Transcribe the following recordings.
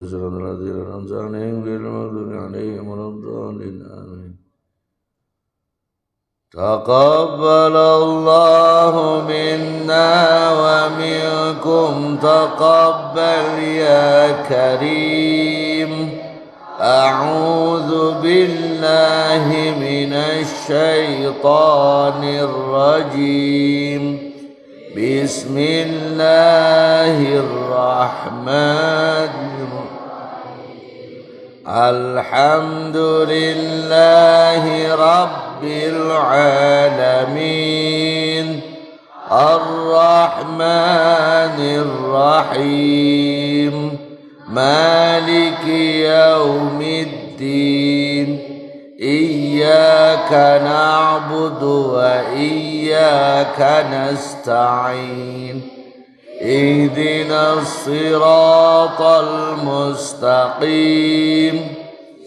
صراط الذين أنعمت عليهم غير المغضوب عليهم ولا الضالين آمين. تقبل الله منا ومنكم تقبل يا كريم. أعوذ بالله من الشيطان الرجيم. بسم الله الرحمن الحمد لله رب العالمين الرحمن الرحيم مالك يوم الدين إياك نعبد وإياك نستعين اهدنا الصراط المستقيم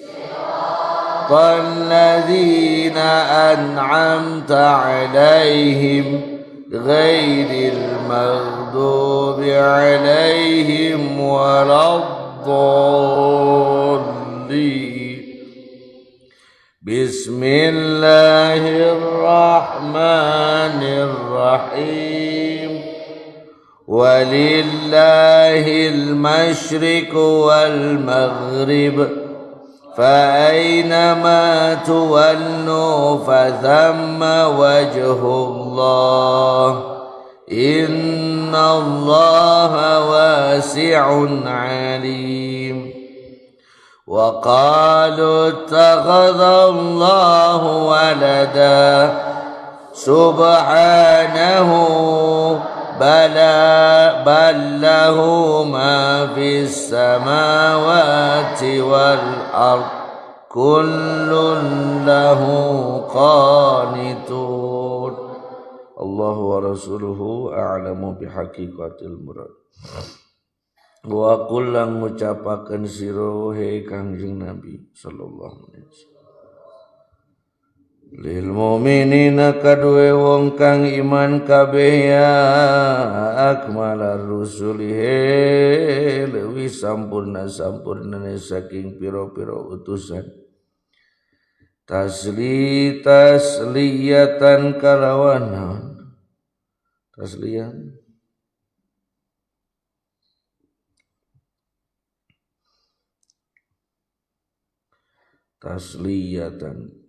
صراط الذين أنعمت عليهم غير المغضوب عليهم ولا الضالين. بسم الله الرحمن الرحيم. ولله المشرق والمغرب فأينما تولوا فثم وجه الله إن الله واسع عليم. وقالوا اتخذ الله ولدا سبحانه بل له ما في السماوات والأرض كل له قانتون. الله ورسوله أعلم بحقيقة المراد. Wa qul lang ngucapaken sira he Kangjeng Nabi sallallahu alaihi wasallam lil mu'minina kadue wong kang iman kabeh ya akmalar rusuli he lewi sampurna-sampurnane saking pira-pira utusan tasliyatan kalawan tasliyan tasliyatan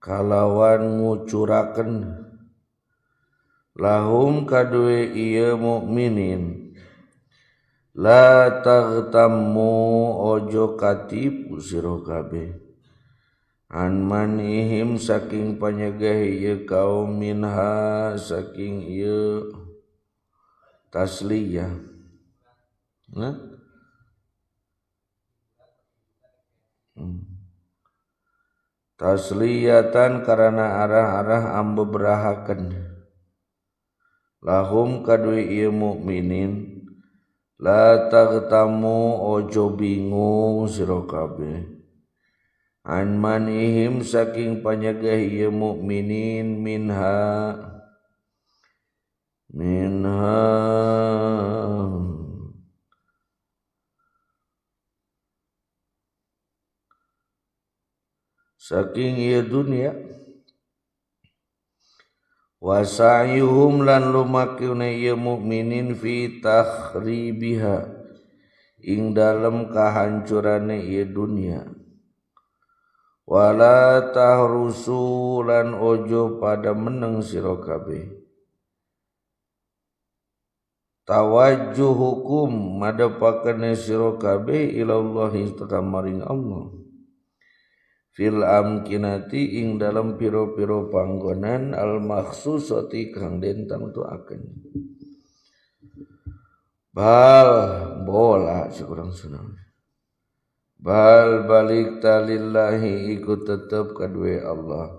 kalawan ngucuraken lahum kadue ieu mukminin la taghtammu ojo katipu sira kabeh an manihim saking panyegah ieu kaum minha saking ieu tasliyah tasliyatan karena arah-arah ambeberahaken lahum kadue ieu mukminin la taghtamu ojo bingung sira kabeh an manihim saking panyegah ieu mukminin minha saking ieu dunia wasayuhum lan lumakiune ieu mukminin fi takhribiha ing dalem kahancurane ieu dunia wala tahrusu lan ojo pada meneng sira kabeh tawajjuhukum madapakane sira kabeh ilallahi tetamaring Allah fil amkinati ing dalam piro-piro panggonan al makhsusati kang den tentuaken bal bola sekurang sunang bal balik talillahi iku tetep kadue Allah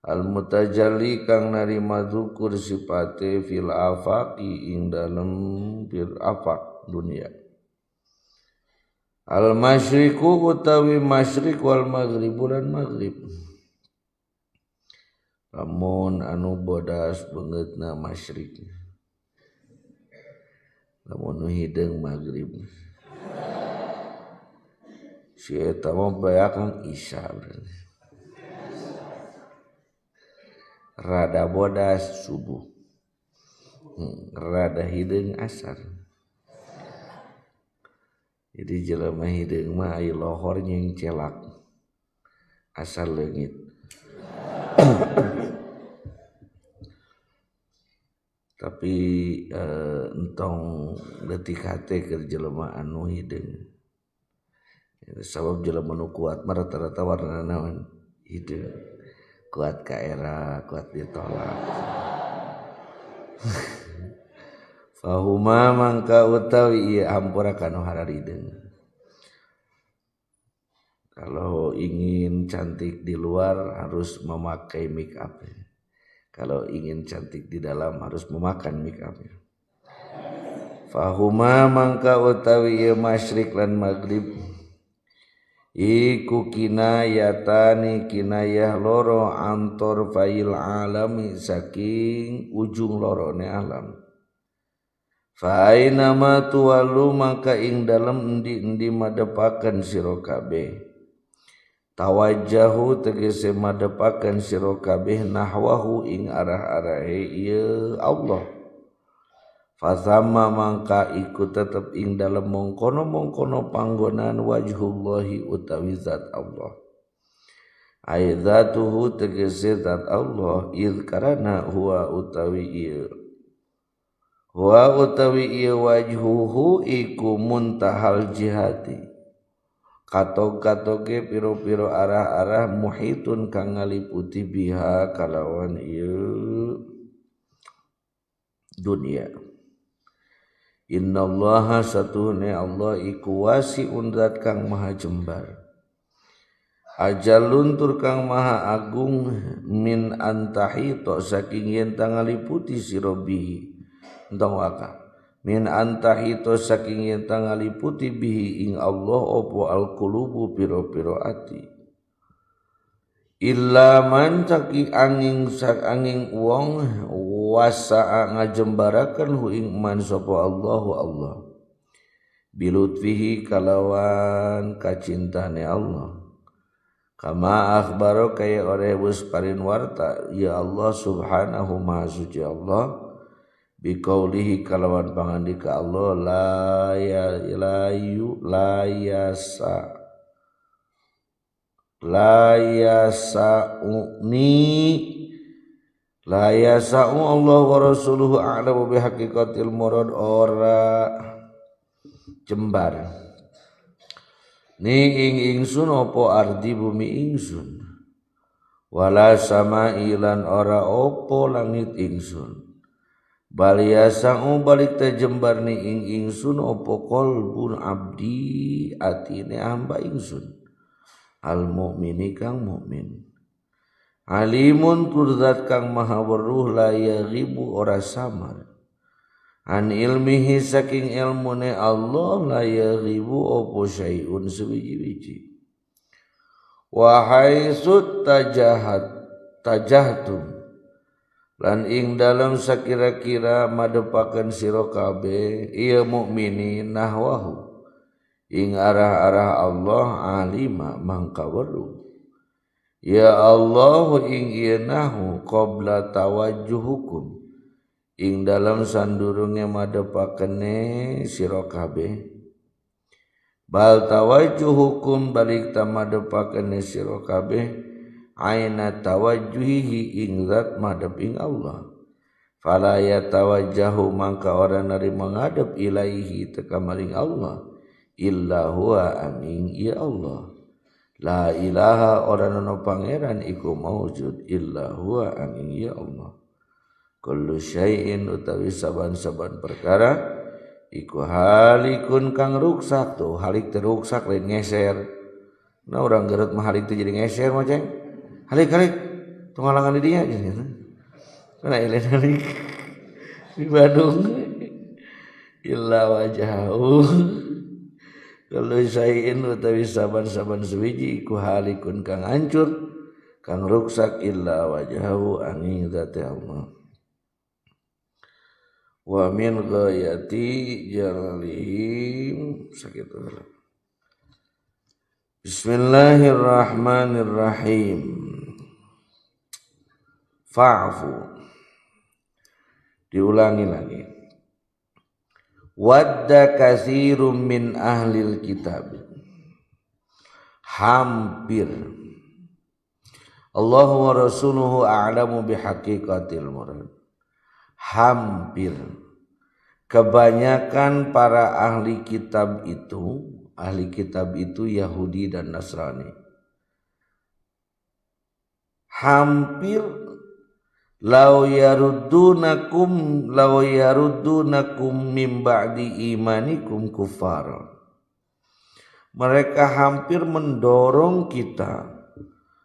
al mutajalli kang narima zukur sifate fil afaqi ing dalem fil afaq dunia al masyriku utawi masyrik wal maghrib lan maghrib lamun anu bodas beungeutna masyrik, lamun nu hideung maghrib si eta mah beakang isya berarti. Rada bodas subuh, rada hideung asar. Jadi jelema hideung mah aya lohor jeung celak asar leungit. Tapi entong leutik hate keur jelema anu hideung. Sabab jelema nu kuat mah rata-rata warna naon hideung. Kuat ka era, kuat ditolak. Fahuma mangka utawi ieu hampura kanu hararideung. Kalau ingin cantik di luar harus memakai make up. Kalau ingin cantik di dalam harus memakan make up. Fahuma mangka utawi ieu masyrik lan maghrib iku kinayatani kinayah loro antor fail alami saking ujung lorone alam. Fa aina ma tuwallu maka ing dalem endi-endi madepaken sira kabeh. Tawajjahu tegese madepaken sira kabeh nahwahu ing arah-arahe ieu Allah. Fazamma mangka iku tetep ing dalem mongkono-mongkono panggonan wajhullahi utawi zat Allah. Aidzatuhu tegese zat Allah id karana huwa utawi ieu wajhuhu iku muntahal jihati. Katog-katoge piro-piro arah-arah muhitun kang ngaliputi biha kalawan ieu dunia. Innallaha satuhune Allah iku wasi'un zat kang maha jembar. Ajalun tur kang maha agung min antahito saking yen ngaliputi sira bihi. Entong waka. Min antahito saking yen ngaliputi bihi ing Allah opo alqulubu piro-piro ati. Illa man caki angin sak angin wong wasa'a ngajembarakan hu ing man sapa Allahu Allah bilutfihi kalawan kacintane Allah kama akhbaro kaya ore wis parin warta ya Allah subhanahu maha suci Allah biqaulihi kalawan pangandika Allah la yasa'u Allah wa rasuluhu a'lamu bihaqiqatil murad ora jembar ni ingsun apa ardi bumi ingsun wala samailan ora apa langit ingsun bal yasa'u balik teh jembar ni ingsun apa qalbun abdi atine hamba ingsun al mukmini kang mukmin. Alimun turzat kang maha weruh la yaghibu ora samar an ilmihi saking ilmune Allah la yaghibu opo syai'un sewiji-wiji wa haitsu tajahtum lan ing dalam sakira-kira madepaken sira kabeh ieu mukminin nahwahu ing arah-arah Allah alima mangka weruh. Ya Allah ing ieu nahu qabla tawajjuhukum ing dalam sandurunge madepakene sira kabeh bal tawajjuhukum balik tamadepakene sira kabeh aina tawajjuhihi ing zat madep ing Allah fala yatawajjahu mangka ora nari menghadap ilaihi teka maring Allah illa huwa aning ya Allah. La ilaha orang no pangeran iku maujud illa huwa angin ya Allah. Kullu syai'in utawi saban-saban perkara iku halikun kang ruksak tuh halik teruksak lain ngeser. Nah orang gerut mah halik teh jadi ngeser mah ceng. Halik tuh ngalangan di dia gitu. Kana ilain halik di Bandung illa wajahu. Kalau syai'in utawi saban-saban suwiji iku halikun kang hancur kang ruksak illa wajhahu angin zati Allah wa min ghayati jalalihim sakitu. Bismillahirrahmanirrahim. Fa'fu, diulangi lagi. Wadda katsirum min ahlil kitab, hampir, Allah wa rasuluhu a'lamu bihaqiqatil murad, hampir kebanyakan para ahli kitab itu Yahudi dan Nasrani, hampir law yaruddunakum mim ba'di imanikum kuffara, mereka hampir mendorong kita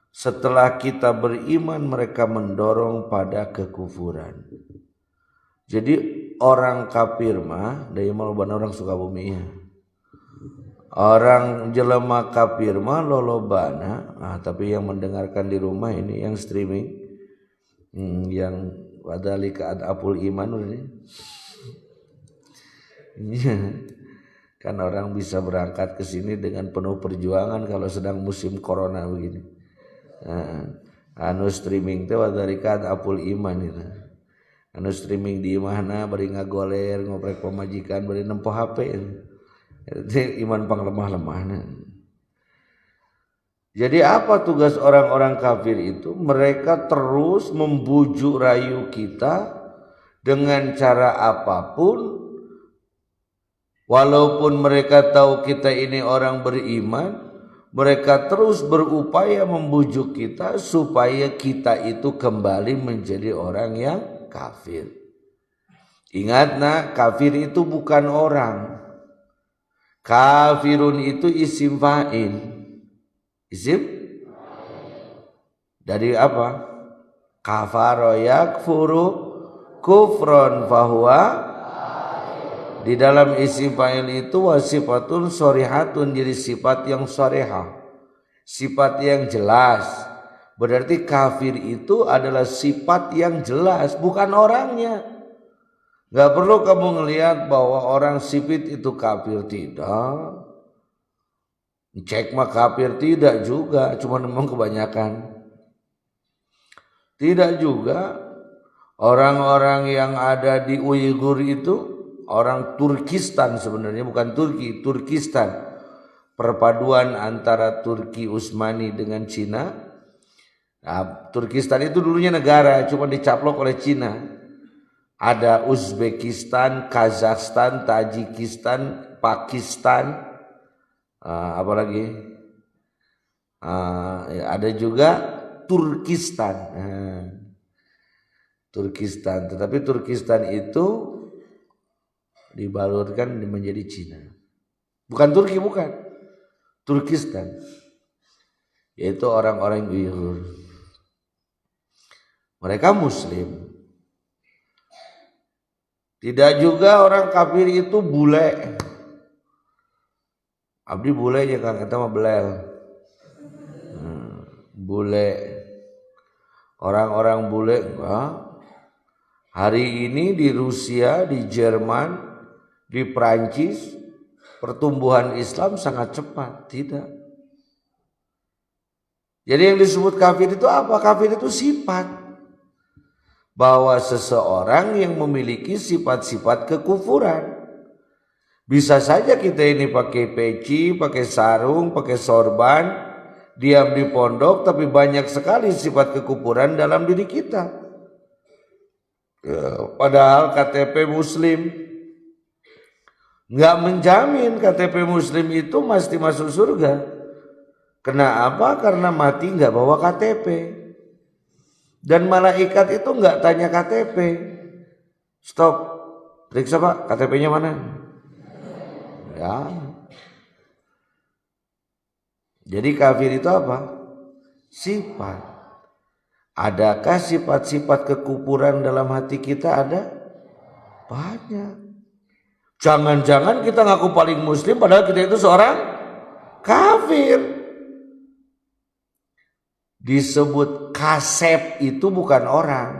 setelah kita beriman, mereka mendorong pada kekufuran. Jadi orang kafir mah dari malobana orang Sukabumi ya. Orang jelema kafir mah lolobana, tapi yang mendengarkan di rumah ini yang streaming, yang wadalika adapul iman ini. Kan orang bisa berangkat ke sini dengan penuh perjuangan kalau sedang musim corona begini. Anu streaming teh wadalika adapul iman itu. Anu streaming di imahna bari ngagoler ngoprek pemajikan bari nempo HP. Itu iman panglemah-lemahna. Jadi apa tugas orang-orang kafir itu? Mereka terus membujuk rayu kita dengan cara apapun. Walaupun mereka tahu kita ini orang beriman, mereka terus berupaya membujuk kita supaya kita itu kembali menjadi orang yang kafir. Ingat nak, kafir itu bukan orang. Kafirun itu isim fa'il. Isim dari apa? Kafara yakfuru kufron fahuwa. Di dalam isim fa'il itu wasifatun shorihatun, jadi sifat yang shorihah, sifat yang jelas. Berarti kafir itu adalah sifat yang jelas, bukan orangnya. Gak perlu kamu ngelihat bahwa orang sipit itu kafir, tidak. Cek mah kafir tidak juga, cuma memang kebanyakan. Tidak juga orang-orang yang ada di Uighur itu orang Turkistan sebenarnya, bukan Turki, Turkistan. Perpaduan antara Turki Utsmani dengan Cina. Nah, Turkistan itu dulunya negara, cuma dicaplok oleh Cina. Ada Uzbekistan, Kazakhstan, Tajikistan, Pakistan. Apalagi ada juga Turkistan. Turkistan, tetapi Turkistan itu dibalurkan menjadi Cina. Bukan Turki, bukan. Turkistan. Yaitu orang-orang Uighur. Mereka Muslim. Tidak juga orang kafir itu bule. Abdi bule aja kan, kita mah belel. Bule. Orang-orang bule enggak. Hari ini di Rusia, di Jerman, di Prancis pertumbuhan Islam sangat cepat, tidak. Jadi yang disebut kafir itu apa? Kafir itu sifat. Bahwa seseorang yang memiliki sifat-sifat kekufuran. Bisa saja kita ini pakai peci, pakai sarung, pakai sorban, diam di pondok, tapi banyak sekali sifat kekufuran dalam diri kita. Padahal KTP Muslim nggak menjamin KTP Muslim itu mesti masuk surga. Kenapa? Karena mati nggak bawa KTP. Dan malaikat itu nggak tanya KTP. Stop, periksa Pak, KTP-nya mana? Ya. Jadi kafir itu apa? Sifat. Adakah sifat-sifat kekufuran dalam hati kita? Ada? Banyak. Jangan-jangan kita ngaku paling muslim padahal kita itu seorang kafir. disebut kasep itu bukan orang.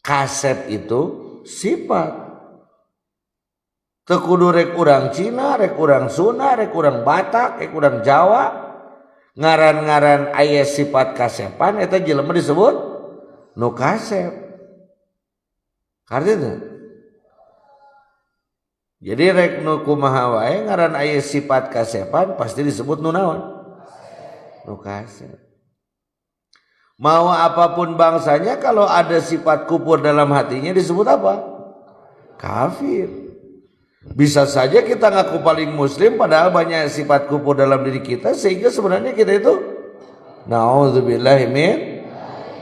Kasep itu sifat. Teu kudu rek urang Cina, rek urang Sunda, rek urang Batak, rek urang Jawa. Ngaran-ngaran aya sifat kasepan eta jelema disebut nu kasep. Karena jadi rek nu kumaha wae ngaran aya sifat kasepan pasti disebut nu naon? Nu kasep. Mau apapun bangsanya kalau ada sifat kufur dalam hatinya disebut apa? Kafir. Bisa saja kita ngaku paling muslim padahal banyak sifat kufur dalam diri kita sehingga sebenarnya kita itu naudzubillahi min.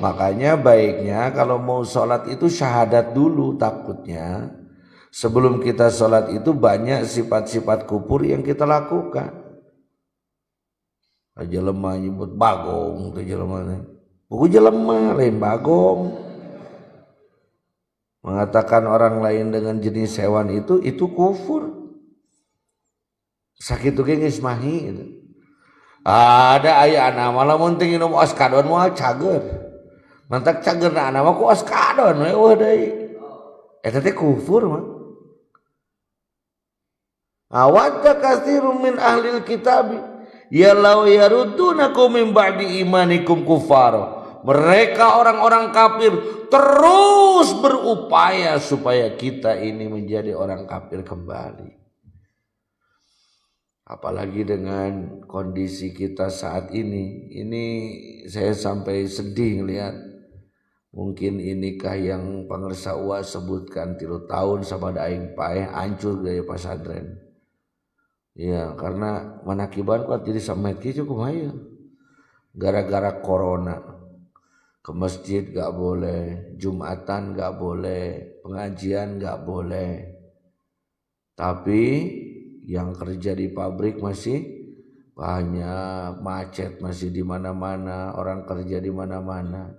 Makanya baiknya kalau mau sholat itu syahadat dulu, takutnya sebelum kita sholat itu banyak sifat-sifat kufur yang kita lakukan. Aja lemah nyebut bagong tuh jelema. Buku jelema lain bagong. Mengatakan orang lain dengan jenis hewan itu kufur. Sakit ge geus mahi gitu. Ada aya nama lamun teu nginum oskadon moal cager. Mantak cagerna nama ku oskadon we eueuh deui. Eta teh kufur mah. Awadda katsirun min ahlil kitabi ya law yaruddunakum min ba'di imanikum kufara. Mereka orang-orang kafir terus berupaya supaya kita ini menjadi orang kafir kembali. Apalagi dengan kondisi kita saat ini saya sampai sedih lihat. Mungkin inikah yang pangersa UAS sebutkan 3 tahun sabada aing paeh hancur gaya pasantren. Ya, karena manakiban kuat jadi sampai kieu kumaha. Gara-gara corona. Ke masjid gak boleh, Jumatan gak boleh, pengajian gak boleh. Tapi yang kerja di pabrik masih banyak, macet masih di mana-mana, orang kerja di mana-mana.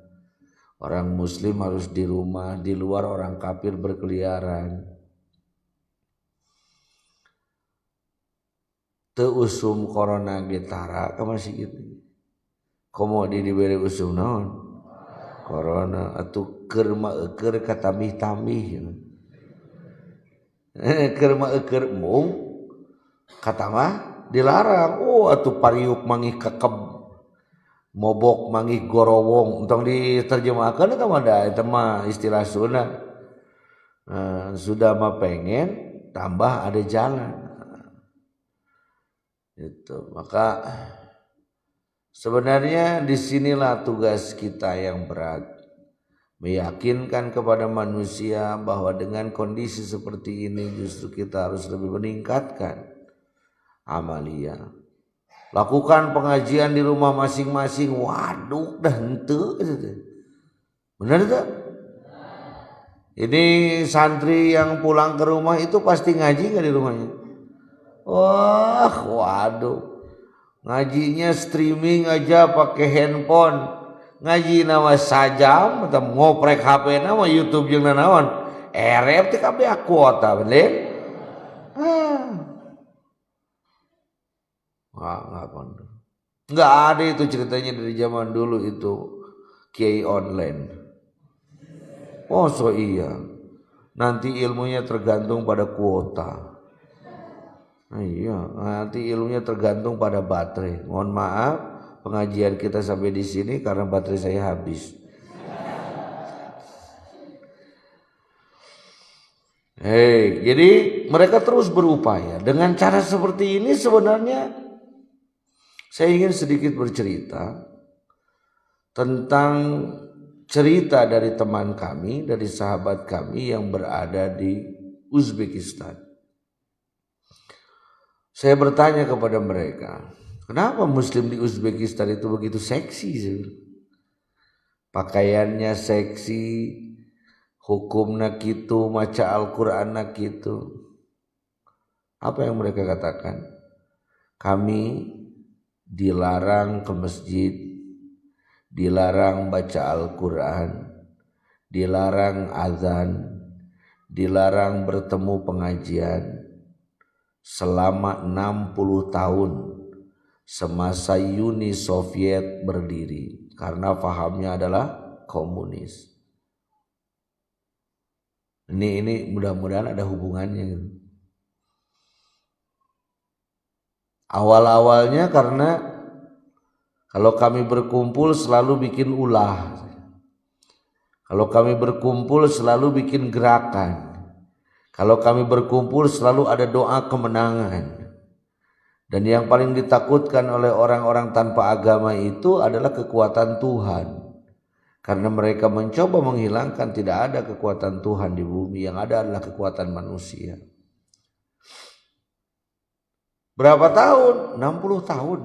Orang muslim harus di rumah, di luar orang kafir berkeliaran. Teu usum corona getara ka masih gitu. Komo diberi usum naon? Corona atuh keur maeukeur ka tambih-tambih. Keur maeukeur mung kata mah dilarang. Oh atuh pariuk mangih kekeb mobok mangih gorowong entong diterjemahkeun eta mah da eta mah istilah Sunda. Sudah mah pengen tambah ada jalan. Itu maka sebenarnya disinilah tugas kita yang berat, meyakinkan kepada manusia bahwa dengan kondisi seperti ini justru kita harus lebih meningkatkan amalia. Lakukan pengajian di rumah masing-masing. Waduh dah henteu bener tak? Ini santri yang pulang ke rumah itu pasti ngaji nggak di rumahnya? Wah, waduh. Ngajinya streaming aja pakai handphone. Ngaji nama sajam atau ngoprek HP nama YouTube jeung naon. Erep teh kabeh kuota bener. Enggak ada itu ceritanya dari zaman dulu itu kiai online. Oh so iya. Nanti ilmunya tergantung pada kuota. Iya, nanti ilmunya tergantung pada baterai. Mohon maaf, pengajian kita sampai di sini karena baterai saya habis. Jadi mereka terus berupaya. Dengan cara seperti ini sebenarnya saya ingin sedikit bercerita tentang cerita dari teman kami, dari sahabat kami yang berada di Uzbekistan. Saya bertanya kepada mereka, kenapa muslim di Uzbekistan itu begitu seksi? Pakaiannya seksi, hukumna kitu, maca Al-Qur'anna kitu. Apa yang mereka katakan? Kami dilarang ke masjid, dilarang baca Al-Qur'an, dilarang azan, dilarang bertemu pengajian selama 60 tahun semasa Uni Soviet berdiri, karena pahamnya adalah komunis. Ini mudah-mudahan ada hubungannya. Awal-awalnya karena kalau kami berkumpul selalu bikin ulah. Kalau kami berkumpul selalu bikin gerakan. Kalau kami berkumpul selalu ada doa kemenangan. Dan yang paling ditakutkan oleh orang-orang tanpa agama itu adalah kekuatan Tuhan. Karena mereka mencoba menghilangkan tidak ada kekuatan Tuhan di bumi, yang ada adalah kekuatan manusia. Berapa tahun? 60 tahun.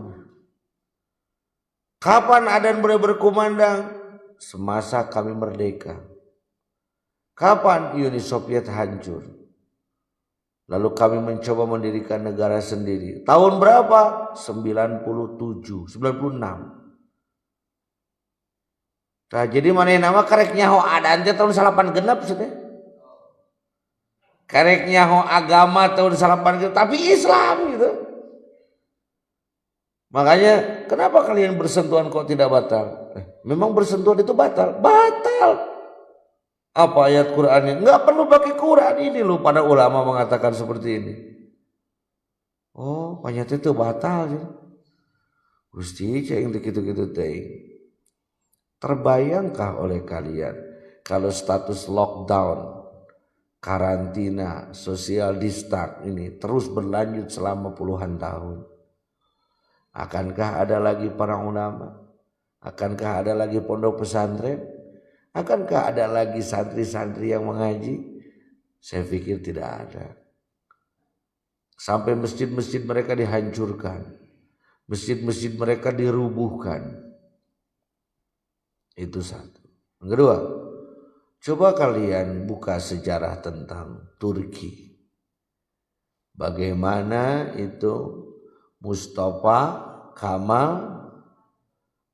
Kapan adzan boleh berkumandang? Semasa kami merdeka. Kapan Uni Soviet hancur? Lalu kami mencoba mendirikan negara sendiri. Tahun berapa? 97, 96. Nah, jadi mana nama karek nyaho adan teh tahun 86 sudah. Karek nyaho agama tahun 86 tapi Islam gitu. Makanya kenapa kalian bersentuhan kok tidak batal? Memang bersentuhan itu batal? Batal. Apa ayat Qur'annya? Enggak perlu pakai Qur'an ini loh, pada ulama mengatakan seperti ini. Oh, banyak itu batal. Gusti cing gitu-gitu teh. Terbayangkah oleh kalian kalau status lockdown, karantina, social distance ini terus berlanjut selama puluhan tahun? Akankah ada lagi para ulama? Akankah ada lagi pondok pesantren? Akankah ada lagi santri-santri yang mengaji? Saya pikir tidak ada. Sampai masjid-masjid mereka dihancurkan. Masjid-masjid mereka dirubuhkan. Itu satu. Yang kedua, coba kalian buka sejarah tentang Turki. Bagaimana itu Mustafa Kemal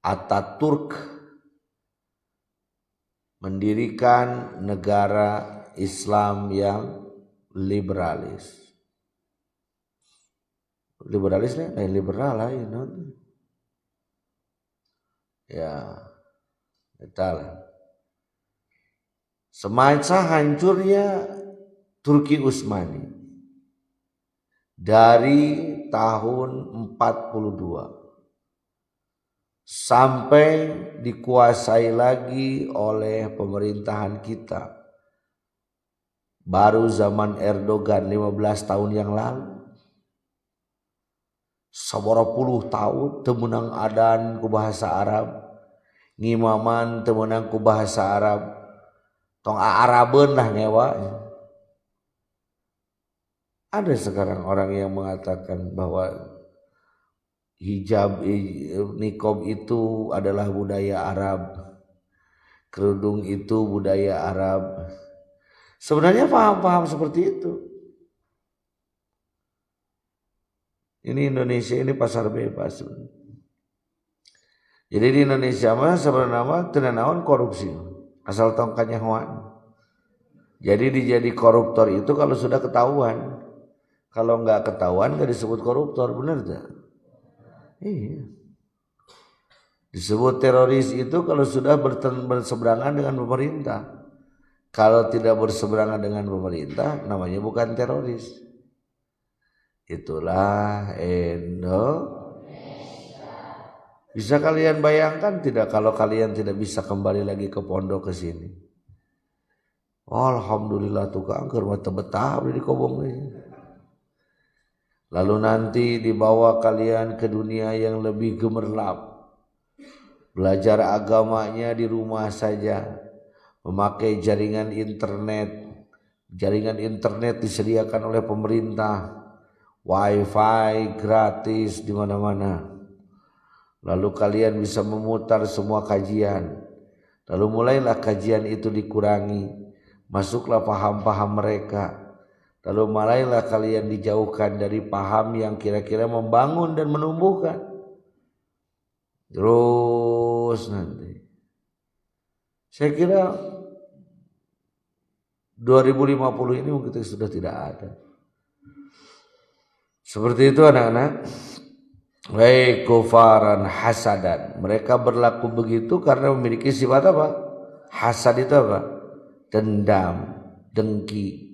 Atatürk mendirikan negara Islam yang liberalis. Liberalisnya liberal lah, ya. Betul. Semasa hancurnya Turki Utsmani dari tahun 42 sampai dikuasai lagi oleh pemerintahan kita baru zaman Erdogan 15 tahun yang lalu. Sabaraha puluh tahun temenang adan ku bahasa Arab, ngimaman temenang ku bahasa Arab, tong Arabeun lah ngewa. Ada sekarang orang yang mengatakan bahwa hijab niqab itu adalah budaya Arab, kerudung itu budaya Arab. Sebenarnya paham-paham seperti itu. Ini Indonesia ini pasar bebas. Jadi di Indonesia mah sebenarnya teu naon korupsi, asal tong kanyahoan. Jadi dijadi koruptor itu kalau sudah ketahuan. Kalau enggak ketahuan enggak disebut koruptor, benar tak? Iya. Disebut teroris itu kalau sudah berseberangan dengan pemerintah. Kalau tidak berseberangan dengan pemerintah namanya bukan teroris. Itulah Bisa kalian bayangkan tidak kalau kalian tidak bisa kembali lagi ke pondok ke sini? Alhamdulillah tukang keur mah teu betah di kobong ini. Lalu nanti dibawa kalian ke dunia yang lebih gemerlap. Belajar agamanya di rumah saja, memakai jaringan internet. Jaringan internet disediakan oleh pemerintah. Wifi gratis di mana-mana. Lalu kalian bisa memutar semua kajian. Lalu mulailah kajian itu dikurangi. Masuklah paham-paham mereka. Lalu mulailah kalian dijauhkan dari paham yang kira-kira membangun dan menumbuhkan. Terus nanti. Saya kira 2050 ini mungkin sudah tidak ada. Seperti itu anak-anak. wa kufaran hasadan. Mereka berlaku begitu karena memiliki sifat apa? Hasad itu apa? Dendam, dengki.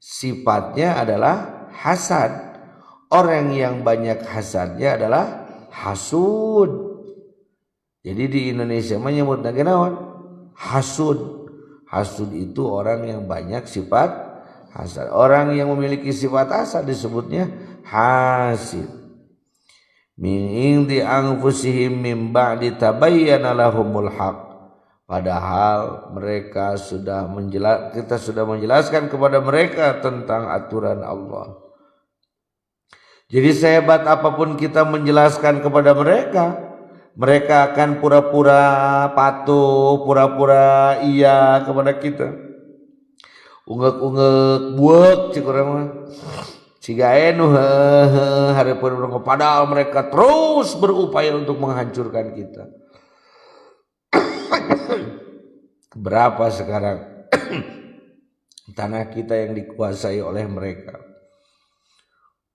Sifatnya adalah hasad. Orang yang banyak hasadnya adalah hasud. Jadi di Indonesia menyebut naon? Hasud. Hasud itu orang yang banyak sifat hasad. Orang yang memiliki sifat hasad disebutnya hasid. Min indi anfusihim min ba'di tabayyana lahumul haq. Padahal mereka kita sudah menjelaskan kepada mereka tentang aturan Allah. Jadi sehebat apapun kita menjelaskan kepada mereka, mereka akan pura-pura patuh, pura-pura iya kepada kita. Ungek-ungek buek cik urang mah. Siga anu hareupeun padahal mereka terus berupaya untuk menghancurkan kita. Berapa sekarang tanah kita yang dikuasai oleh mereka?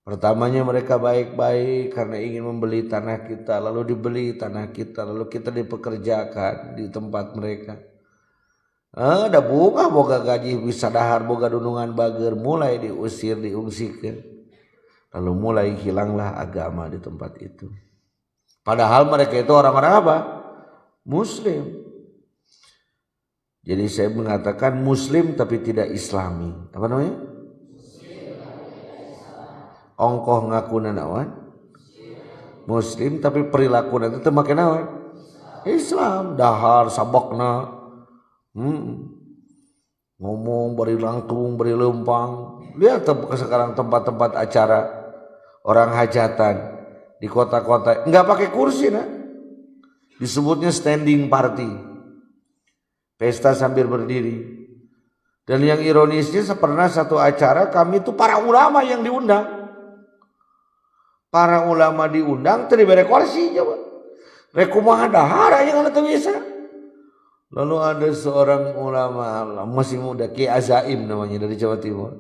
Pertamanya mereka baik-baik karena ingin membeli tanah kita, lalu dibeli tanah kita, lalu kita dipekerjakan di tempat mereka. Ada boga gaji bisa dahar, boga dunungan bager, mulai diusir, diungsikan. Lalu mulai hilanglah agama di tempat itu. Padahal mereka itu orang-orang apa? Muslim. Jadi saya mengatakan Muslim tapi tidak Islami. Apa namanya? Ongkoh ngakuna naon? Muslim tapi perilaku nanti teu make naon? Islam. Dahar sabokna. Ngomong beri langtung, beri lempang. Lihat sekarang tempat-tempat acara orang hajatan di kota-kota enggak pakai kursi nah. Disebutnya standing party. Pesta sambil berdiri. Dan yang ironisnya pernah satu acara kami itu para ulama yang diundang. Para ulama diundang diberi kursi coba. Rekumaha dahar yang anu teu bisa. Lalu ada seorang ulama masih muda, Ki Azaim namanya dari Jawa Timur.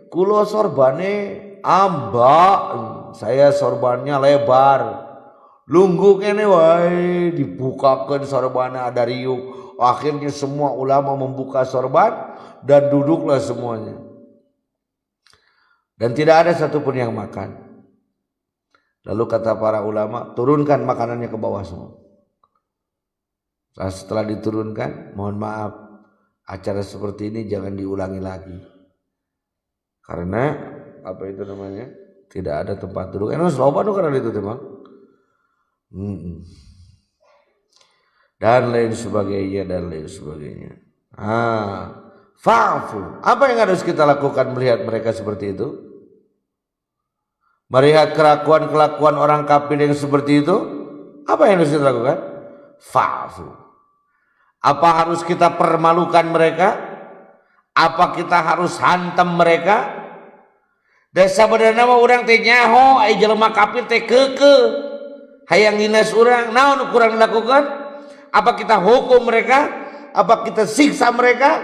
Kulo sorbane amba, saya sorbannya lebar. Lunggu kene wae dibukakan sorbannya ada riuk. Akhirnya semua ulama membuka sorban dan duduklah semuanya. Dan tidak ada satupun yang makan. Lalu kata para ulama, turunkan makanannya ke bawah semua. Setelah diturunkan, mohon maaf, acara seperti ini jangan diulangi lagi. Karena apa itu namanya? Tidak ada tempat duduk. Enak sloban karena itu teman. Dan lain sebagainya. Fa'fu. Apa yang harus kita lakukan melihat mereka seperti itu? Melihat kelakuan orang kafir yang seperti itu, apa yang harus kita lakukan? Fa'fu. Apa harus kita permalukan mereka? Apa kita harus hantam mereka? Dan sebenarnya orang teh nyaho ai jelema kafir teh keukeuh. Hayang nginas urang, naon kurang dilakukan? Apa kita hukum mereka? Apa kita siksa mereka?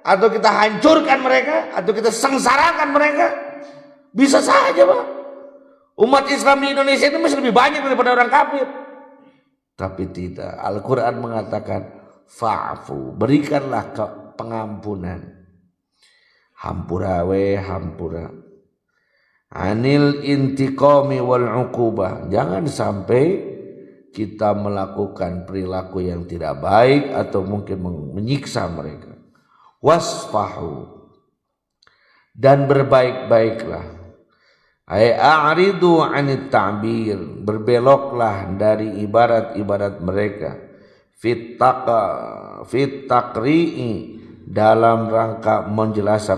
Atau kita hancurkan mereka? Atau kita sengsarakan mereka? Bisa saja, Pak. Umat Islam di Indonesia itu masih lebih banyak daripada orang kafir. Tapi tidak. Al-Quran mengatakan, fa'fu, berikanlah pengampunan. Hampura we hampura. Anil intiqami wal uqubah. Jangan sampai kita melakukan perilaku yang tidak baik atau mungkin menyiksa mereka. Wasfahu, dan berbaik-baiklah. Ai a'ridu 'anit ta'bir, berbeloklah dari ibarat-ibarat mereka. Fit taqri'i, dalam rangka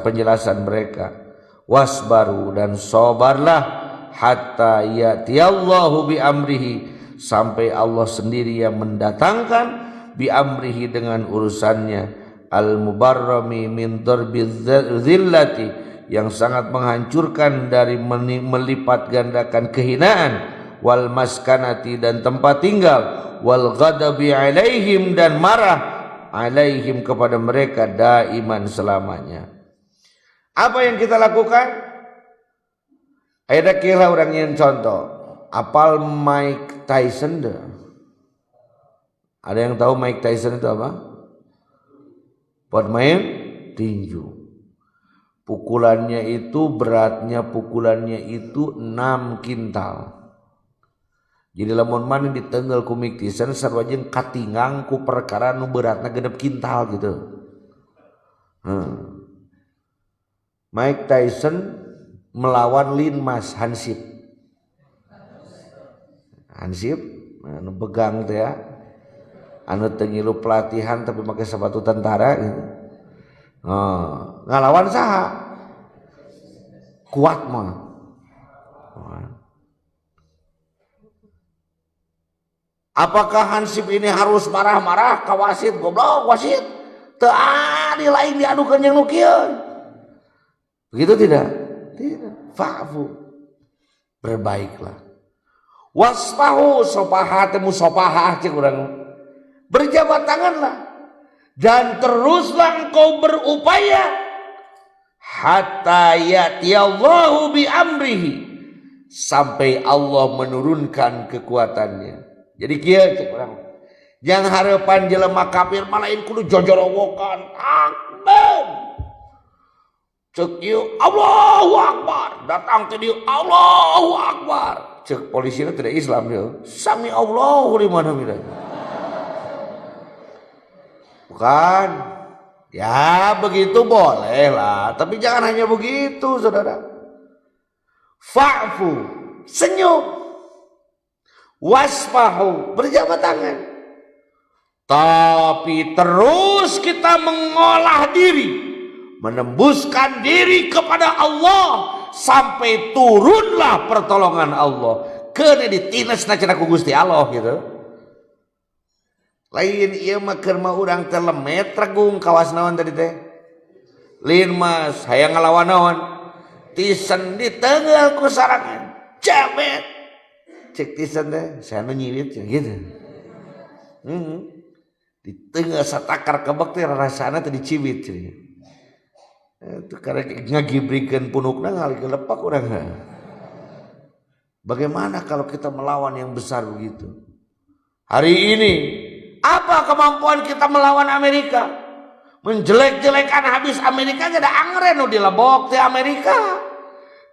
penjelasan mereka. Wasbaru, dan sabarlah hatta ya'tiyallahu bi amrihi, sampai Allah sendiri yang mendatangkan bi amrihi dengan urusannya, al mubarrami min darbi dzillati, yang sangat menghancurkan dari melipat gandakan kehinaan, wal maskanati, dan tempat tinggal, wal ghadabi alaihim, dan marah alaihim kepada mereka daiman selamanya. Apa yang kita lakukan? Ada kira orang yang contoh, apal Mike Tyson deh. Ada yang tahu Mike Tyson itu apa? Pemain tinju. Pukulannya itu beratnya itu 6 kintal. Jadi lamun mana ditenggel ku Mike Tyson sarwajeng katingang ku perkara nu beratna 6 kintal gitu. Mike Tyson melawan Lin Mas Hansip anu begang teh ya, anu teu ngilu pelatihan tapi make sepatu tentara gitu. Ngalawan saha? Kuat mah. Apakah Hansip ini harus marah-marah ka wasit? Goblok wasit. Teu adil lain diadukeun jeung nu kieu. Begitu tidak? Tidak. Fa'fu. Berbaiklah. Wasfahu sopahah temu sopahah cek urang. Berjabat tanganlah. Dan teruslah engkau berupaya hatta ya'tiyallahu bi amrihi, sampai Allah menurunkan kekuatannya. Jadi kieu cek urang. Jangan harapan jelema kafir malain kudu jojorowokan. Akbar. Cek ieu Allahu Akbar, datang teh dieu Allahu Akbar. Cek polisina tidak Islam dia. Sami Allahu liman hamidah. Bukan. Ya begitu boleh lah, tapi jangan hanya begitu saudara. Fa'fu, senyum. Wasfahu, berjabat tangan. Tapi terus kita mengolah diri, menembuskan diri kepada Allah sampai turunlah pertolongan Allah. Kena ditinesna cenah ku Gusti Allah gitu. Lain ieu mah keur mah urang teh lemet regung kawas naon tadi teh. Lin Mas hayang ngalawan naon? Tyson diteungel ku sarangan. Jabet. Cek Tyson teh saya nu nyiwit gitu. Diteungel satakar kebek teh rasana teh dicibit cenah. Itu karena ngagibrikeun punukna ngalih lepak urang. Bagaimana kalau kita melawan yang besar begitu? Hari ini apa kemampuan kita melawan Amerika? Menjelek-jelekan habis Amerika ada angren nu dilebok teh Amerika.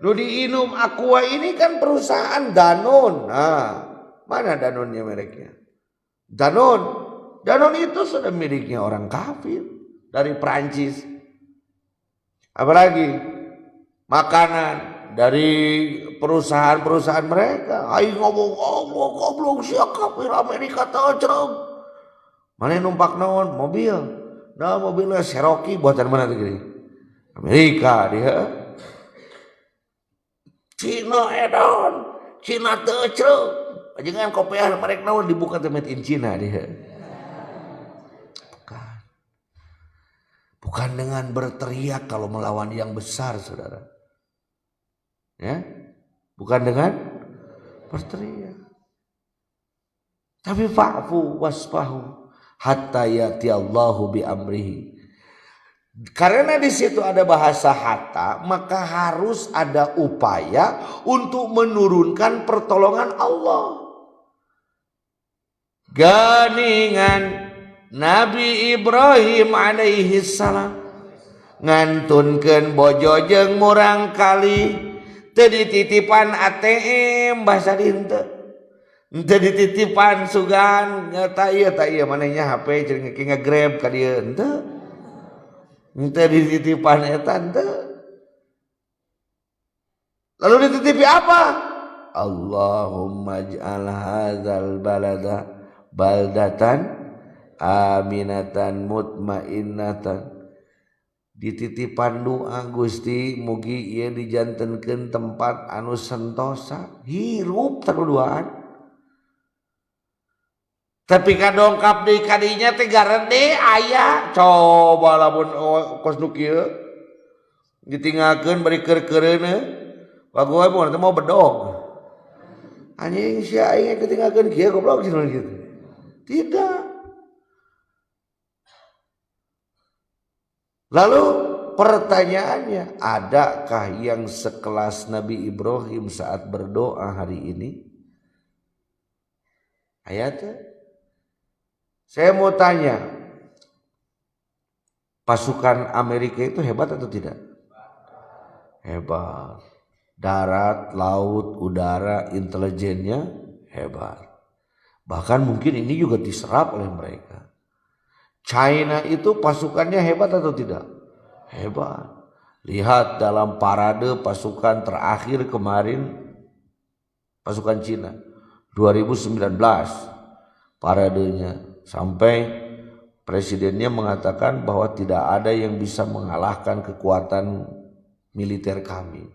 Nu diinum Aqua ini kan perusahaan Danone. Nah, mana Danone-nya mereknya? Danone itu sudah miliknya orang kafir dari Prancis. Apalagi makanan dari perusahaan-perusahaan mereka. Aing ngomong goblok sia kafir Amerika teu cereng. Mana numpak naon? Mobil. Nah mobilnya Cherokee buatan mana tuh gini? Amerika dia. Cina edan, Cina teu cereng. Jangan kopiah mereka naon dibuka teh made in Cina dia. Bukan dengan berteriak kalau melawan yang besar, saudara. Ya, bukan dengan berteriak. Tapi fa'fu wasfahu hatta yati Allahu bi amrihi. Karena di situ ada bahasa hatta, maka harus ada upaya untuk menurunkan pertolongan Allah. Ganingan Nabi Ibrahim alaihi salam ngantunkeun bojo jeung murang kali teu dititipan ATM bahasa dinten. Ente dititipan sugan tak iya manehnya HP jeung nge-grab ka dieu henteu. Ente dititipan eta henteu. Lalu dititipi apa? Allahumma ij'al hadzal balada baldatan aminatan mutmainnatan. Dititipan doa Gusti mugi ieu dijantenkeun tempat anu sentosa, hirup taruduaan. Tapi kadongkap deui kadinya teh garede aya. Coba lamun kos nu kieu ditinggalkeun bari keur-keureuna. Bagoe mun teh mau bedog. Anjing sia aing ketinggalkeun kieu goblok cenah kitu. Tidak. Lalu pertanyaannya, adakah yang sekelas Nabi Ibrahim saat berdoa hari ini? Ayatnya. Saya mau tanya, pasukan Amerika itu hebat atau tidak? Hebat. Darat, laut, udara, intelijennya hebat. Bahkan mungkin ini juga diserap oleh mereka. China itu pasukannya hebat atau tidak? Hebat. Lihat dalam parade pasukan terakhir kemarin, pasukan Cina 2019 paradenya, sampai presidennya mengatakan bahwa tidak ada yang bisa mengalahkan kekuatan militer kami.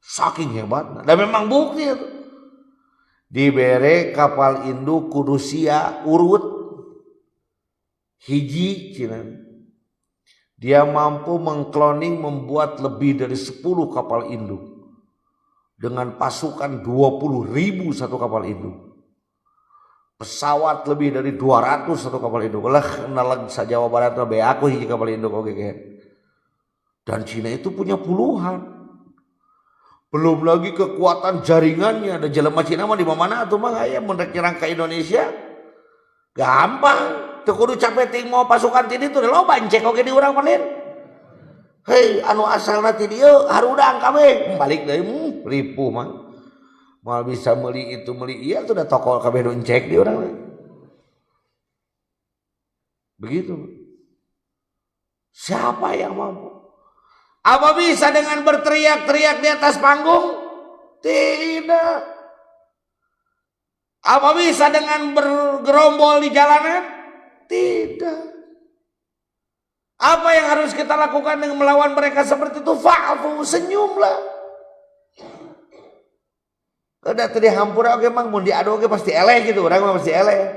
Saking hebatnya. Dan memang bukti itu. Dibere kapal induk ku Rusia urut hiji Cina. Dia mampu mengkloning membuat lebih dari 10 kapal induk dengan pasukan 20.000 satu kapal induk. Pesawat lebih dari 200 satu kapal induk. Lah nalag sa Jawa Barat be aku hiji kapal induk oke. Dan Cina itu punya puluhan. Belum lagi kekuatan jaringannya. Ada jelema Cina mah di mana atuh mah aya mun rek nyerang ka Indonesia. Gampang. Teu kudu capek ting mau pasukan ti ditu loba cek oge di urang panen. Hei anu asalna ti dieu harudang kabeh. Balik deui ripuh mah. Mal bisa meuli itu meuli ieu tuh da toko kabeh nu cek di urang. Begitu. Siapa yang mampu? Apa bisa dengan berteriak-teriak di atas panggung? Tidak. Apa bisa dengan bergerombol di jalanan? Tidak. Apa yang harus kita lakukan dengan melawan mereka seperti itu? Fa'fu, senyumlah. Kada tadi hampura oge mang mun diadu oge pasti eleh gitu, orang mah pasti eleh.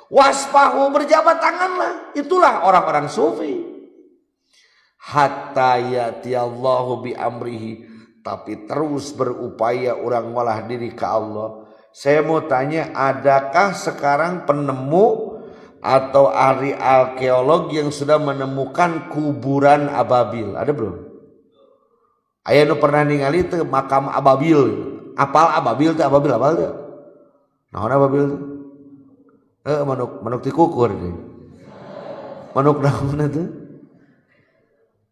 Waspahu, berjabat tanganlah. Itulah orang-orang sufi. Hatta yati Allahu bi amrihi, tapi terus berupaya orang malah diri ke Allah. Saya mau tanya, adakah sekarang penemu atau ahli arkeolog yang sudah menemukan kuburan ababil? Ada belum? Aya nu pernah ningali teu makam ababil. Apal ababil teh ababil teh? Naon ababil teh? Manuk tikukur deh. Manuk naon teh?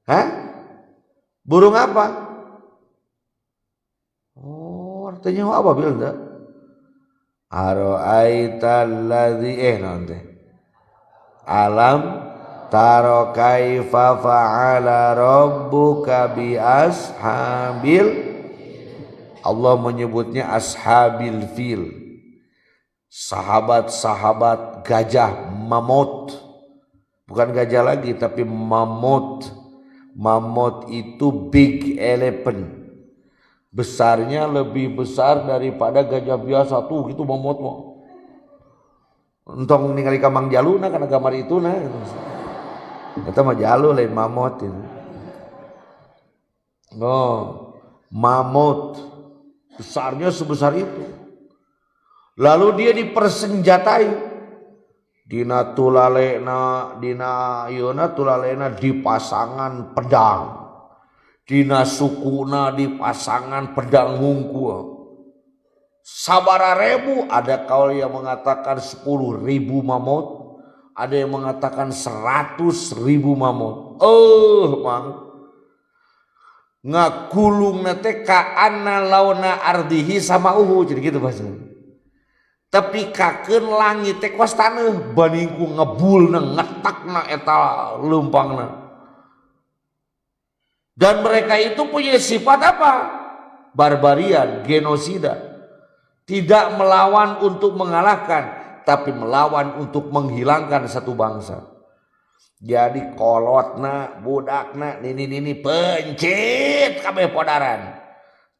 Hah? Burung apa? Oh, artinya apa bilang enggak? Ara'aital ladzi nanti. Alam taro kaifa fa'ala rabbuka bi ashabil. Allah menyebutnya ashabil fil. Sahabat-sahabat gajah mamut. Bukan gajah lagi tapi mamut. Mamut itu big elephant, besarnya lebih besar daripada gajah biasa tuh gitu mamut mah. Entong ningali ka Mang Jaluna kana gambar itu nah. Eta mah jalu lain mamut itu. Oh, mamut besarnya sebesar itu. Lalu dia dipersenjatai. Dina tulalena dina ieu tulalena dipasangan pedang, dina sukuna dipasangan pedang hungkul. Sabara ribu, ada kaul yang mengatakan 10.000 mamut, ada yang mengatakan 100.000 mamut. Mang ngagulung nate ka anna launa ardihi sama jadi gitu bahasanya. Tapi kakeun langit teh kuas taneuh bandingku ngebulna ngetakna eta leumpangna. Dan mereka itu punya sifat apa? Barbarian, genosida. Tidak melawan untuk mengalahkan, tapi melawan untuk menghilangkan satu bangsa. Jadi kolotna, budakna, nini pencit kabeh podaran.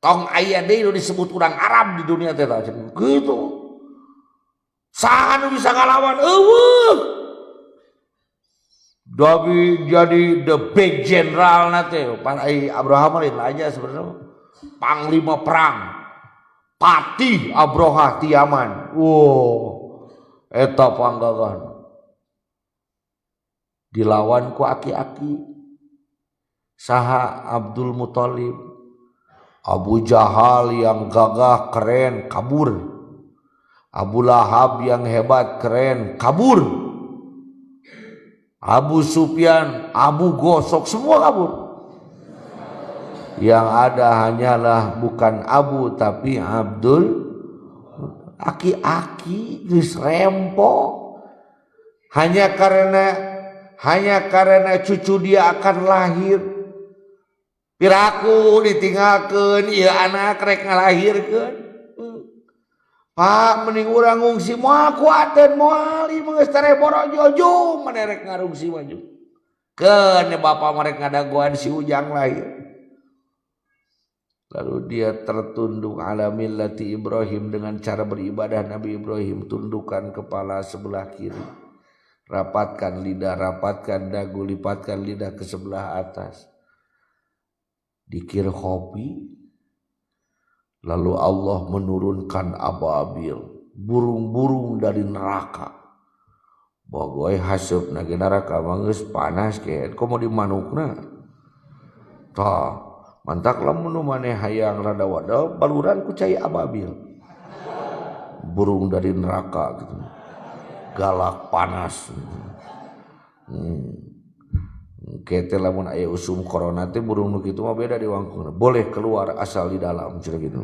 Tong aya deui disebut urang Arab di dunia teh gitu. Saha nu bisa ngalawan eueuh. Jadi the big general nate pan Abraham lain aja sebenarnya panglima perang Patih Abroha ti Yaman. Eta panggagan dilawan ku aki-aki Saha Abdul Muthalib. Abu Jahal yang gagah keren kabur. Abu Lahab yang hebat keren kabur. Abu Sufyan, Abu Gosok semua kabur. Yang ada hanyalah bukan Abu tapi Abdul. Aki-aki geus rempong. Hanya karena cucu dia akan lahir. Piraku ditinggalkeun ieu anak rek ngalahirkeun. Pak mending urang ngungsi moal kuateun moal ieu geus tare borojojo mane rek ngarungsi maju. Keun bapa merek ngadagoan si Ujang lahir. Lalu dia tertunduk ala millati Ibrahim dengan cara beribadah Nabi Ibrahim. Tundukkan kepala sebelah kiri. Rapatkan lidah, rapatkan dagu, lipatkan lidah ke sebelah atas. Dikir hobi. Lalu Allah menurunkan ababil, burung-burung dari neraka. Bogoy haseup na ge neraka mah geus panas ke. Komo di manukna. Tah, mantak lamun maneh hayang rada wada baluran ku cai ababil. Burung dari neraka gitu. Galak panas. Kete lamun aya usum corona teh burung nu kitu mah beda di wangkungna. Boleh keluar asal di dalam cenah gitu.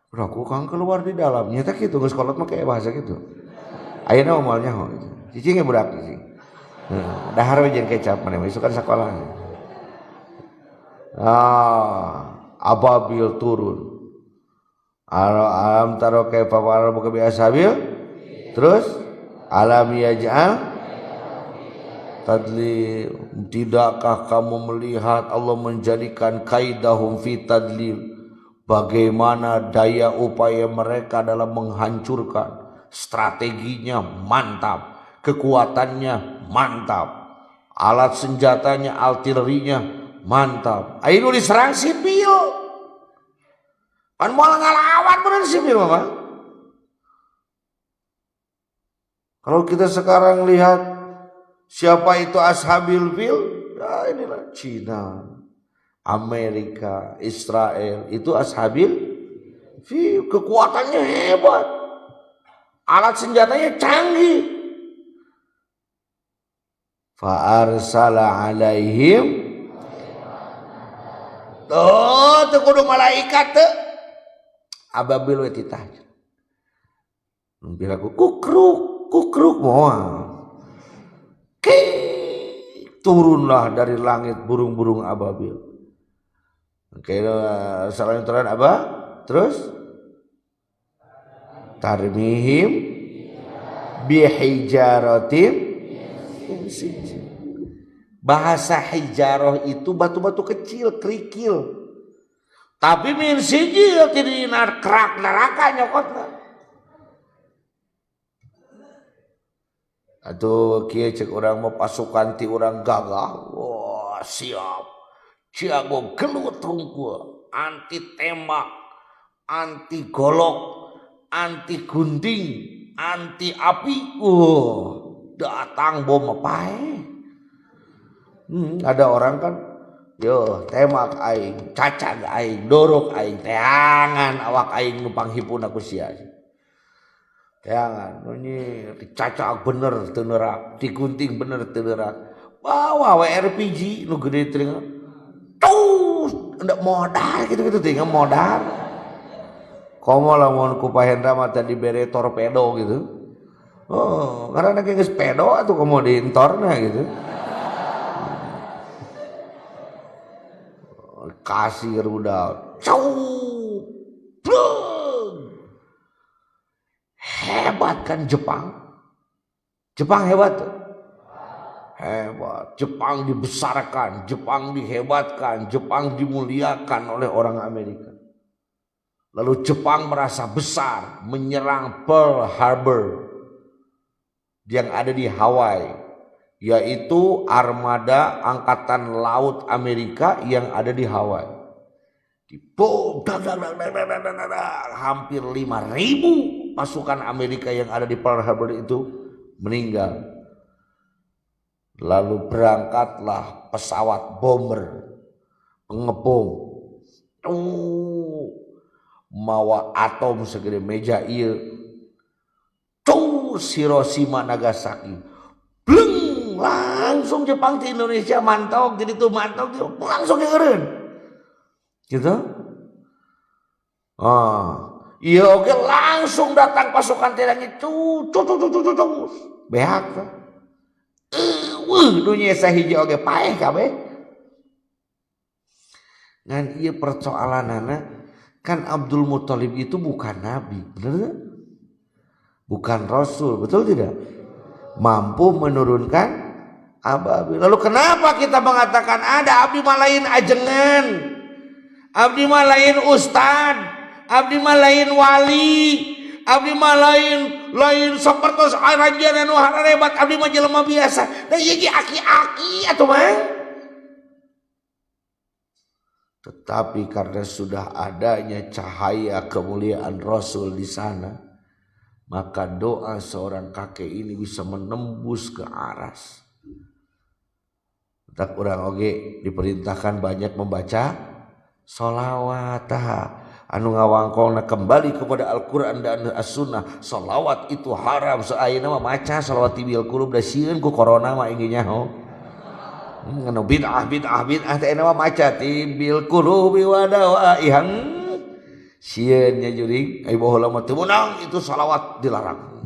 Raku kang keluar di dalam nya teh kitu geus kolot mah kayak bahasa kitu. Ayeuna moal nyaho gitu. Cicing budak cicing. Dahar we jeung kecap mane isukan sakola. Ababil turun. Alam taro kaifa fa'ala rabbuka bi ashabil. Terus alam yaj'al tadlil. Tidakkah kamu melihat Allah menjadikan kaidahum fi tadlil, bagaimana daya upaya mereka dalam menghancurkan. Strateginya mantap, kekuatannya mantap, alat senjatanya artilerinya mantap. Ayeuna diserang sipil pan moal ngalawan bener sipil mah. Kalau kita sekarang lihat siapa itu ashabil fil, ya inilah Cina, Amerika, Israel, itu ashabil fil, kekuatannya hebat, alat senjatanya canggih. Fa arsala alaihim, tuh kudu malaikat tuh, ababil we titah. Bilaku kukruk moal. Turunlah dari langit burung-burung ababil. Kira selanjutnya apa? Terus tarmihim bihijaratin. Bahasa hijarah itu batu-batu kecil, kerikil. Tapi min sijil tidak kerak neraka nyokotna. Atuh kieu cek urang mah pasukan ti urang gagah. Wah, siap. Jago gelut rungkul, anti tembak, anti golok, anti gunting, anti api. Datang bom pae. Ada orang kan, yo tembak aing, cacag aing, dorok aing, teangan awak aing numpang hipun aku sia. Teangan, ini dicacak bener teu neurak, digunting bener teu neurak. Bawa RPG nu gede teuing. Tuh, ndak modal gitu-gitu teh modal. Komo lamun ku Pahendra mah tadi bere torpedo gitu. Oh, karena geus pedo atuh komo di entorna gitu. Kasih rudal. Hebat kan Jepang. Jepang hebat tuh. Hebat. Jepang dibesarkan, Jepang dihebatkan, Jepang dimuliakan oleh orang Amerika. Lalu Jepang merasa besar menyerang Pearl Harbor yang ada di Hawaii, yaitu armada angkatan laut Amerika yang ada di Hawaii. Dibom, hampir 5.000 pasukan Amerika yang ada di Pearl Harbor itu meninggal. Lalu berangkatlah pesawat bomber pengepung mawa atom segede meja ieu Hiroshima Nagasaki bleng langsung Jepang di Indonesia mantau jadi tuh mantau langsung ngeureun gitu. Iya oke langsung datang pasukan terangnya behak tuh dunia sahiji oge paeh kabeh ngan ieu persoalanana kan Abdul Muthalib itu bukan nabi bener bukan rasul betul tidak mampu menurunkan ababil. Lalu kenapa kita mengatakan ada abdi malain ajengan, abdi malain ustad, abdi malain wali, abdi lain sapertos arajan anu harebat, abdi mah jelema biasa. Da ieu ge aki-aki atuh mah. Tetapi karena sudah adanya cahaya kemuliaan Rasul di sana, maka doa seorang kakek ini bisa menembus ke aras. Tak urang oge diperintahkan banyak membaca sholawat. Anu ngawangkolna kembali kepada Al-Quran dan As-Sunnah. Sholawat itu haram. Seayeuna mah maca sholawat tibil kulub da sieun ku corona mah ingin nyaho. Nganu bid'ah teh mah maca tibil qulubi wa dawaihan. Sieunnya juring ai baheula mah teu meunang itu salawat dilarang.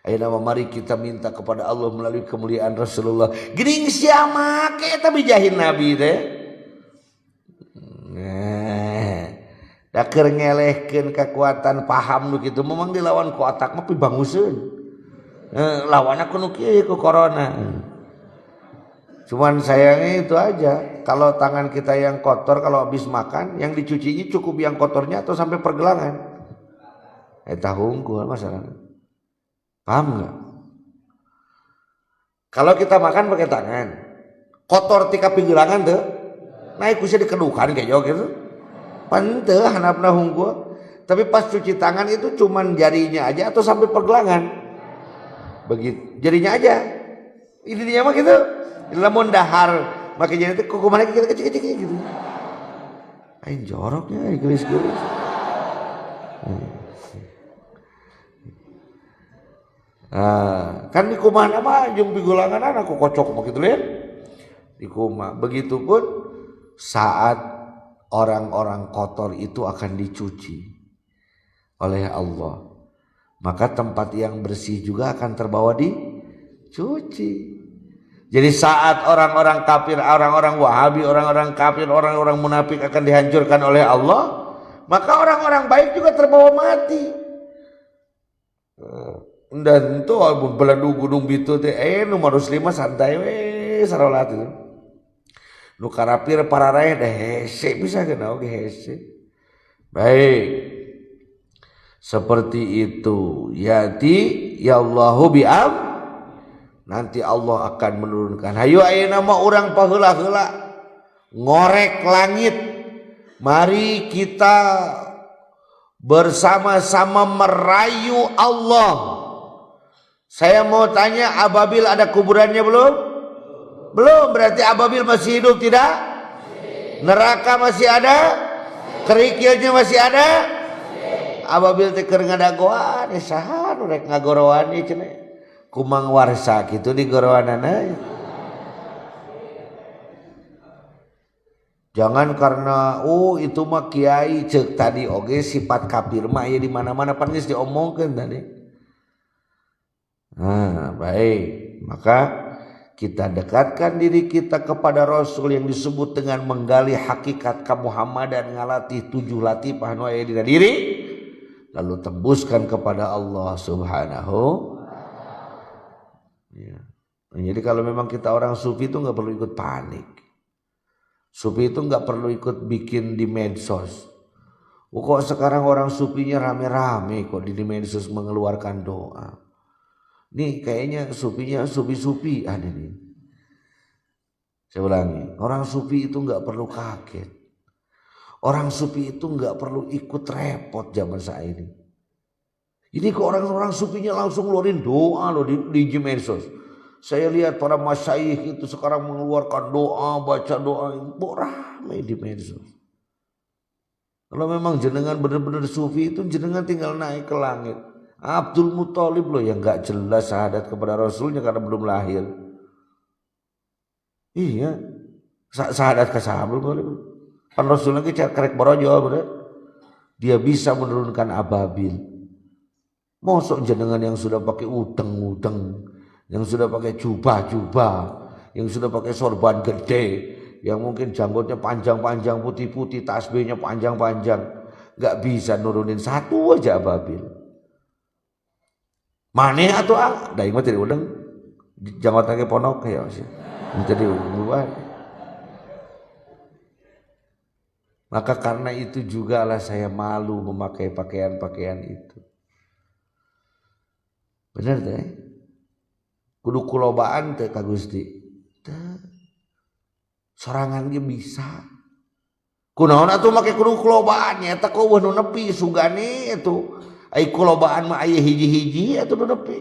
Ayeuna mari kita minta kepada Allah melalui kemuliaan Rasulullah. Geuning sia make eta bijahin Nabi teh. Da keur ngelehkeun kekuatan paham nu kitu memang dilawan ku otak mah pibanguseun. Lawanna ku nu kieu ku corona. Cuman sayangnya itu aja. Kalau tangan kita yang kotor kalau habis makan, yang dicucinya cukup yang kotornya atau sampai pergelangan. Eta hungkul masalahnya. Paham nggak? Kalau kita makan pakai tangan, kotor tika pergelangan tuh, naik kusnya dikedukan kayak jauh gitu. Panteh hanapna hungkul. Tapi pas cuci tangan itu cuman jarinya aja atau sampai pergelangan. Begitu, jarinya aja. Ini mah gitu. Lamun dahar makanya itu kukuman kecil gitu. Ain joroknya gelis-gelis. Kan di kumaha mah jeung pigulangan aku kocok mah kitu lihat. Di kumaha begitupun saat orang-orang kotor itu akan dicuci oleh Allah. Maka tempat yang bersih juga akan terbawa dicuci. Jadi saat orang-orang kafir, orang-orang Wahabi, orang-orang kafir, orang-orang munafik akan dihancurkan oleh Allah, maka orang-orang baik juga terbawa mati. Dan itu beladu gunung bitu teh nu muslimah santai we sarolat itu. Nu karapir pararaeh da hese bisa kena oge hese. Baik. Seperti itu. Yati ya Allahu bi'am. Nanti Allah akan menurunkan. Hayu ayeuna mah urang paheula-heula ngorek langit. Mari kita bersama-sama merayu Allah. Saya mau tanya, ababil ada kuburannya belum? Belum, berarti ababil masih hidup tidak? Neraka masih ada? Kerikilnya masih ada? Ababil teh keur ngadagoan saha nu rek ngagorowan ieu cenah. Kumang warsa kitu di gorowanana. Jangan karena itu mah kiai ceuk tadi oge sifat kafir mah aya di mana-mana pan geus diomongkeun tadi. Baik. Maka kita dekatkan diri kita kepada Rasul yang disebut dengan menggali hakikat kemuhammadan ngalatih 7 latifah nu aya dina diri lalu tembuskan kepada Allah Subhanahu. Ya. Jadi kalau memang kita orang sufi itu nggak perlu ikut panik. Sufi itu nggak perlu ikut bikin di medsos. Kok sekarang orang sufinya rame-rame kok di medsos mengeluarkan doa. Nih kayaknya sufinya sufi-sufi ada nih. Saya ulangi, orang sufi itu nggak perlu kaget. Orang sufi itu nggak perlu ikut repot zaman saat ini kok orang-orang sufinya langsung ngeluarin doa loh di medsos. Saya lihat para masyayikh itu sekarang mengeluarkan doa, baca doa, ramai di medsos. Kalau memang jenengan benar-benar sufi itu jenengan tinggal naik ke langit. Abdul Muthalib loh yang gak jelas syahadat kepada Rasulnya karena belum lahir. Iya, syahadat ke Abdul Muthalib. Kan Rasul lagi kerek borojol bener. Dia bisa menurunkan ababil. Mosok jenengan yang sudah pakai udeng-udeng, yang sudah pakai jubah-jubah, yang sudah pakai sorban gede, yang mungkin janggutnya panjang-panjang, putih-putih, tasbihnya panjang-panjang, gak bisa nurunin satu aja ababil. Maneh atau dah ingat tadi udeng, janggut lagi ponok ya sih, menjadi buah. Maka karena itu jugalah saya malu memakai pakaian-pakaian itu. Benar teh? Kudu kulobaan teh Kak Gusti. Sorangan ge bisa. Kunaon atuh make kudu kulobaan nya eta ku nu nepi sugane itu. Ai kulobaan mah aya hiji-hiji atuh nu nepi.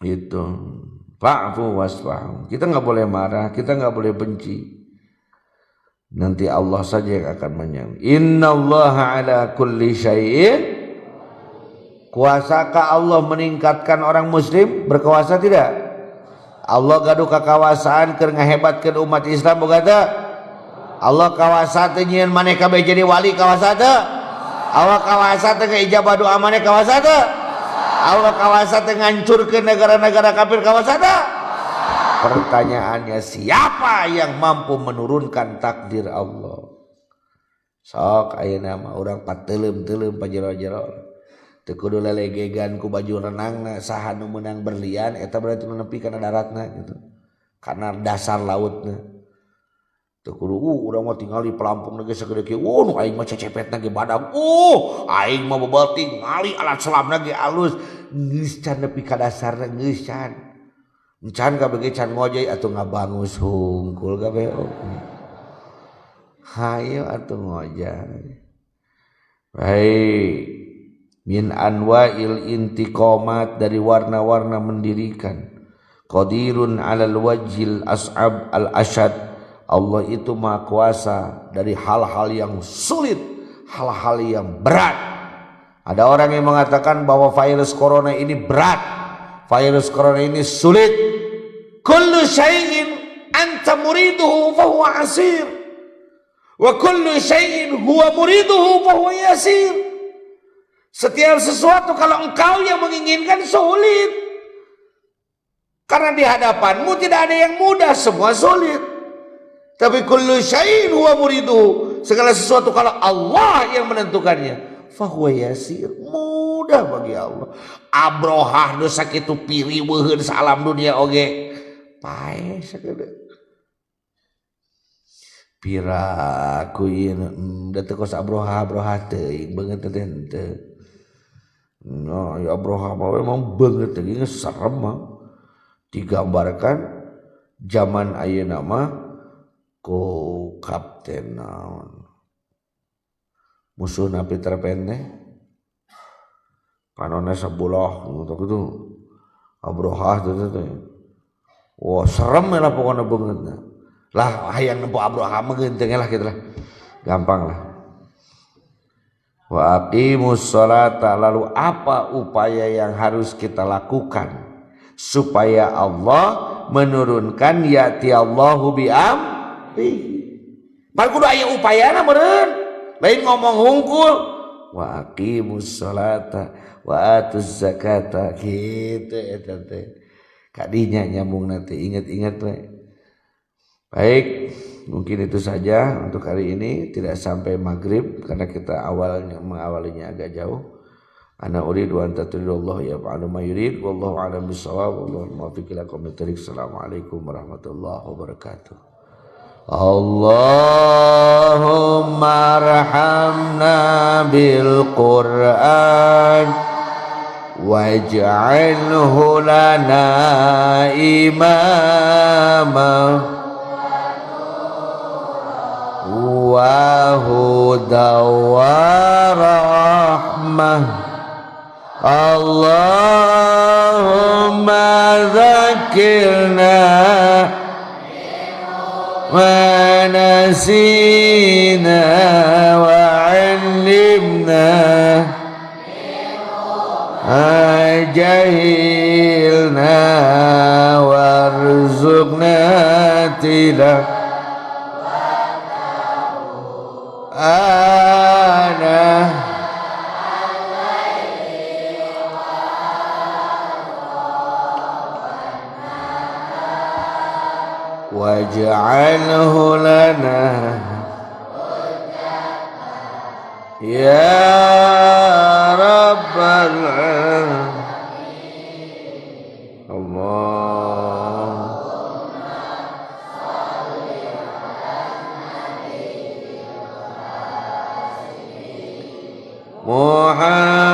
Itu. Fa'fu wasfah. Kita enggak boleh marah, kita enggak boleh benci. Nanti Allah saja yang akan menyang. Innallaha ala kulli syai'in. Kuasakah Allah meningkatkan orang muslim? Berkuasa tidak? Allah gaduh kekawasaan keur ngahebatkeun umat Islam boga teu? Allah kawasa teu nyieun maneh kabeh jadi wali kawasa teu? Allah kawasa teu ngaijabah doa maneh kawasa teu? Allah kawasa teu ngancurkeun negara-negara kafir kawasa teu? Pertanyaannya, siapa yang mampu menurunkan takdir Allah? Sok ayeuna mah urang pateuleum-teuleum pajero-jero. Teu kudu lelegegan ku baju renangna, saha nu meunang berlian eta berarti nu nepi kana daratna gitu. Kana dasar lautna. Teu kudu urang mah tingali pelampung ge sagede kieu. Nu aing mah cecepetna ge badag. Aing mah beuting ngali alat selamna ge alus. Geus can nepi ka dasarna geus can. Can kabeh can ngojay atuh ngabangus hungkul kabeh. Hayu atuh ngojay. Baik. Min anwa'il intiqamat, dari warna-warna mendirikan. Qadirun 'alal wajhil as'ab al-ashad. Allah itu maha kuasa dari hal-hal yang sulit, hal-hal yang berat. Ada orang yang mengatakan bahwa virus corona ini berat, virus corona ini sulit. Kullu syai'in anta muriduhu fahuwa asir, wa kullu syai'in huwa muriduhu fahuwa yasir. Setiap sesuatu kalau engkau yang menginginkan sulit. Karena di hadapanmu tidak ada yang mudah, semua sulit. Tapi kullu syai'in huwa muriduhu, segala sesuatu kalau Allah yang menentukannya, fahuwa yasir, mudah bagi Allah. Abrohah nu sakitu piri beuheun salam dunia oge. Pae sakeudeung. Piraku ieu da teu kos abrohah teuing beungeut teh henteu. Nah, ya Abraham memang banget lagi serem mah. Digambarkan zaman ayeuna mah ku kapten naon. Musuhna Peter Pan teh. Panonna sabulah gitu. Abraham teh. Wah, serem lah pokoknya bangetna. Lah hayang nempo Abraham geunteng lah kitu lah. Gampang lah. Wa aqimus sholata, lalu apa upaya yang harus kita lakukan supaya Allah menurunkan ya'ti Allahu bi amrihi. Pan kudu aya upayana meureun, lain ngomong hungkul. Wa aqimus sholata wa atuz zakata kitu eta teh. Kadinya nyambung nanti ingat-ingat we. Baik, mungkin itu saja untuk hari ini, tidak sampai maghrib karena kita mengawalinya agak jauh. Ana uridu an tatridullah ya fa'alu ma yurid wallahu a'lam bissawab wallahu muwaffiq ila aqwamit thoriq. Assalamualaikum warahmatullahi wabarakatuh. Allahumma arhamna bil Qur'an waj'alhu lana imama wa huda wa rahmah. Allahumma ذكرنا ونسينا وعلمنا جهلنا وارزقنا تلاوته واجعله لنا يا رب العالمين. الله محمد